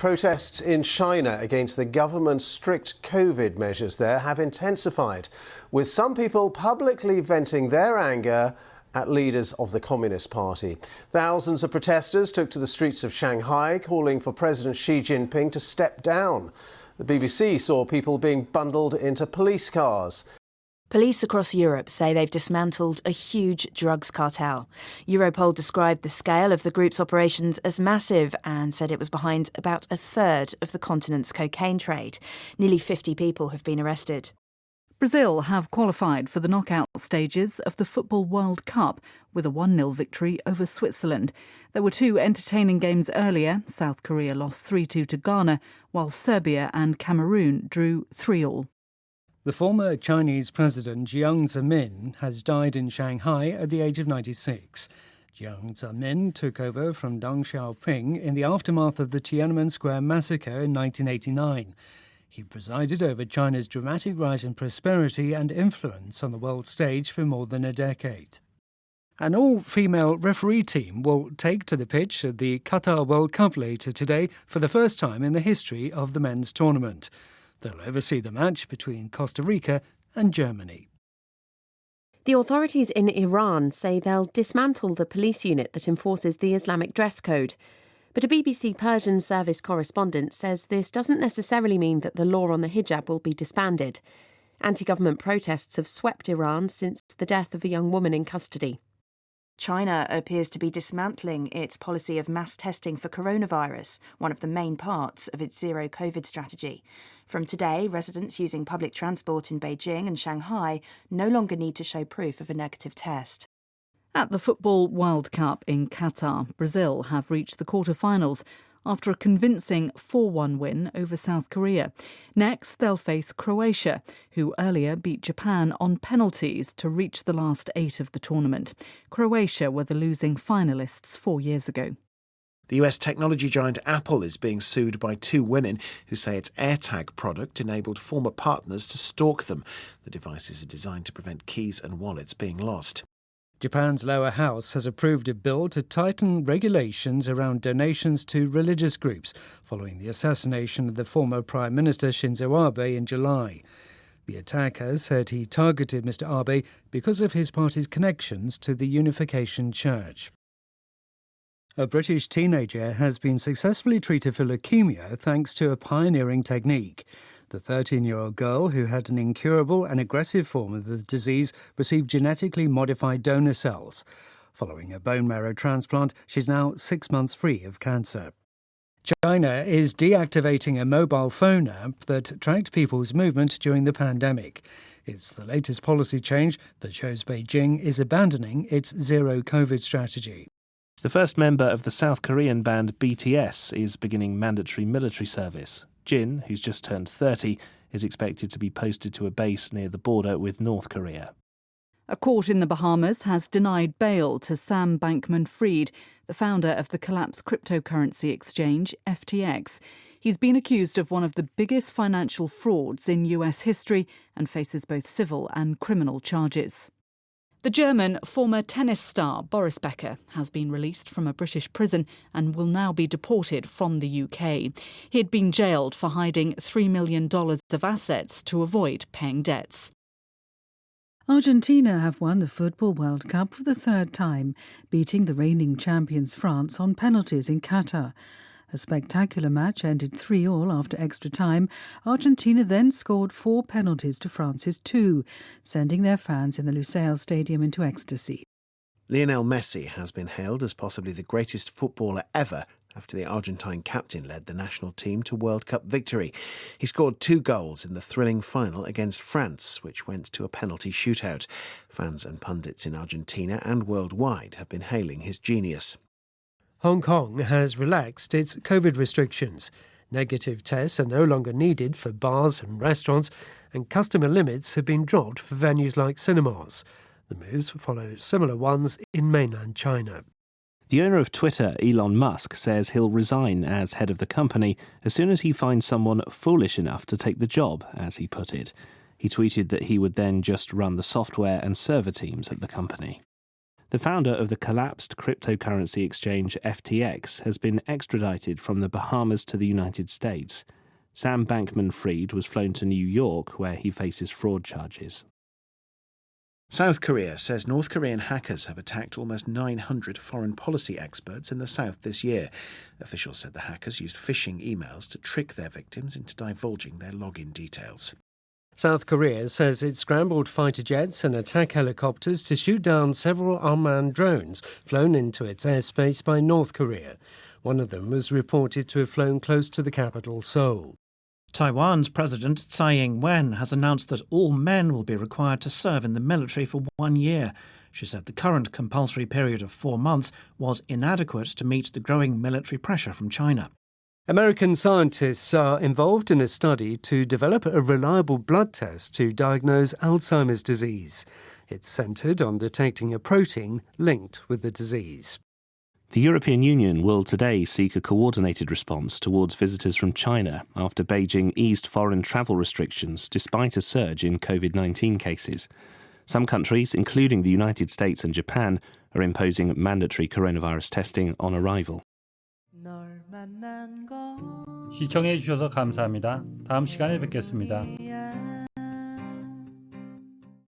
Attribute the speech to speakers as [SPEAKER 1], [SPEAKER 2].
[SPEAKER 1] Protests in China against the government's strict COVID measures there have intensified, with some people publicly venting their anger at leaders of the Communist Party. Thousands of protesters took to the streets of Shanghai, calling for President Xi Jinping to step down. The BBC saw people being bundled into police cars.
[SPEAKER 2] Police across Europe say they've dismantled a huge drugs cartel. Europol described the scale of the group's operations as massive and said it was behind about a third of the continent's cocaine trade. Nearly 50 people have been arrested.
[SPEAKER 3] Brazil have qualified for the knockout stages of the Football World Cup with a 1-0 victory over Switzerland. There were two entertaining games earlier. South Korea lost 3-2 to Ghana, while Serbia and Cameroon drew 3-3.
[SPEAKER 4] The former Chinese President Jiang Zemin has died in Shanghai at the age of 96. Jiang Zemin took over from Deng Xiaoping in the aftermath of the Tiananmen Square massacre in 1989. He presided over China's dramatic rise in prosperity and influence on the world stage for more than a decade. An all-female referee team will take to the pitch at the Qatar World Cup later today for the first time in the history of the men's tournament. They'll oversee the match between Costa Rica and Germany.
[SPEAKER 5] The authorities in Iran say they'll dismantle the police unit that enforces the Islamic dress code. But a BBC Persian service correspondent says this doesn't necessarily mean that the law on the hijab will be disbanded. Anti-government protests have swept Iran since the death of a young woman in custody.
[SPEAKER 2] China appears to be dismantling its policy of mass testing for coronavirus, one of the main parts of its zero-COVID strategy. From today, residents using public transport in Beijing and Shanghai no longer need to show proof of a negative test.
[SPEAKER 3] At the Football World Cup in Qatar, Brazil have reached the quarter-finals after a convincing 4-1 win over South Korea. Next, they'll face Croatia, who earlier beat Japan on penalties to reach the last 8 of the tournament. Croatia were the losing finalists 4 years ago.
[SPEAKER 6] The US technology giant Apple is being sued by 2 women who say its AirTag product enabled former partners to stalk them. The devices are designed to prevent keys and wallets being lost.
[SPEAKER 4] Japan's lower house has approved a bill to tighten regulations around donations to religious groups following the assassination of the former Prime Minister Shinzo Abe in July. The attacker said he targeted Mr. Abe because of his party's connections to the Unification Church. A British teenager has been successfully treated for leukemia thanks to a pioneering technique. The 13-year-old girl, who had an incurable and aggressive form of the disease, received genetically modified donor cells. Following a bone marrow transplant, she's now 6 months free of cancer. China is deactivating a mobile phone app that tracked people's movement during the pandemic. It's the latest policy change that shows Beijing is abandoning its zero-COVID strategy.
[SPEAKER 7] The first member of the South Korean band BTS is beginning mandatory military service. Jin, who's just turned 30, is expected to be posted to a base near the border with North Korea.
[SPEAKER 3] A court in the Bahamas has denied bail to Sam Bankman-Fried, the founder of the collapsed cryptocurrency exchange FTX. He's been accused of one of the biggest financial frauds in US history and faces both civil and criminal charges. The German former tennis star Boris Becker has been released from a British prison and will now be deported from the UK. He had been jailed for hiding $3 million of assets to avoid paying debts.
[SPEAKER 8] Argentina have won the Football World Cup for the 3rd time, beating the reigning champions France on penalties in Qatar. A spectacular match ended 3-3 after extra time. Argentina then scored 4 penalties to France's 2, sending their fans in the Lusail Stadium into ecstasy.
[SPEAKER 6] Lionel Messi has been hailed as possibly the greatest footballer ever after the Argentine captain led the national team to World Cup victory. He scored 2 goals in the thrilling final against France, which went to a penalty shootout. Fans and pundits in Argentina and worldwide have been hailing his genius.
[SPEAKER 4] Hong Kong has relaxed its COVID restrictions. Negative tests are no longer needed for bars and restaurants, and customer limits have been dropped for venues like cinemas. The moves follow similar ones in mainland China.
[SPEAKER 7] The owner of Twitter, Elon Musk, says he'll resign as head of the company as soon as he finds someone foolish enough to take the job, as he put it. He tweeted that he would then just run the software and server teams at the company. The founder of the collapsed cryptocurrency exchange FTX has been extradited from the Bahamas to the United States. Sam Bankman-Fried was flown to New York, where he faces fraud charges.
[SPEAKER 6] South Korea says North Korean hackers have attacked almost 900 foreign policy experts in the south this year. Officials said the hackers used phishing emails to trick their victims into divulging their login details.
[SPEAKER 4] South Korea says it scrambled fighter jets and attack helicopters to shoot down several unmanned drones flown into its airspace by North Korea. One of them was reported to have flown close to the capital, Seoul.
[SPEAKER 9] Taiwan's President Tsai Ing-wen has announced that all men will be required to serve in the military for 1 year. She said the current compulsory period of 4 months was inadequate to meet the growing military pressure from China.
[SPEAKER 4] American scientists are involved in a study to develop a reliable blood test to diagnose Alzheimer's disease. It's centred on detecting a protein linked with the disease.
[SPEAKER 7] The European Union will today seek a coordinated response towards visitors from China after Beijing eased foreign travel restrictions despite a surge in COVID-19 cases. Some countries, including the United States and Japan, are imposing mandatory coronavirus testing on arrival.
[SPEAKER 10] 시청해 주셔서 감사합니다. 다음 시간에 뵙겠습니다.